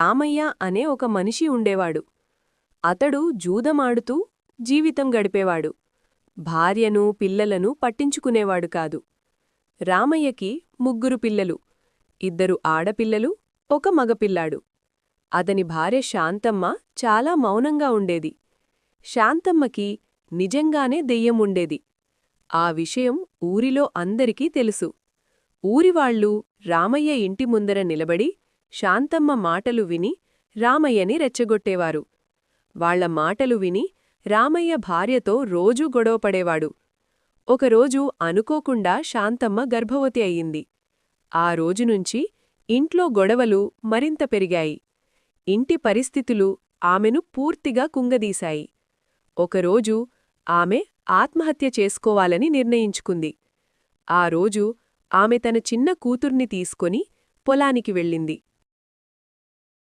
రామయ్య అనే ఒక మనిషి ఉండేవాడు. అతడు జూదమాడుతూ జీవితం గడిపేవాడు. భార్యను పిల్లలను పట్టించుకునేవాడు కాదు. రామయ్యకి 3 పిల్లలు, 2 ఆడపిల్లలు, 1 మగపిల్లాడు. అతని భార్య శాంతమ్మ చాలా మౌనంగా ఉండేది. శాంతమ్మకి నిజంగానే దెయ్యం ఉండేది. ఆ విషయం ఊరిలో అందరికీ తెలుసు. ఊరివాళ్లు రామయ్య ఇంటి ముందర నిలబడి శాంతమ్మ మాటలు విని రామయ్యని రెచ్చగొట్టేవారు. వాళ్ల మాటలు విని రామయ్య భార్యతో రోజూ గొడవపడేవాడు. ఒకరోజు అనుకోకుండా శాంతమ్మ గర్భవతి అయింది. ఆ రోజునుంచి ఇంట్లో గొడవలు మరింత పెరిగాయి. ఇంటి పరిస్థితులు ఆమెను పూర్తిగా కుంగదీశాయి. ఒకరోజు ఆమె ఆత్మహత్య చేసుకోవాలని నిర్ణయించుకుంది. ఆ రోజు ఆమె తన చిన్న కూతుర్ని తీసుకొని పొలానికి వెళ్ళింది.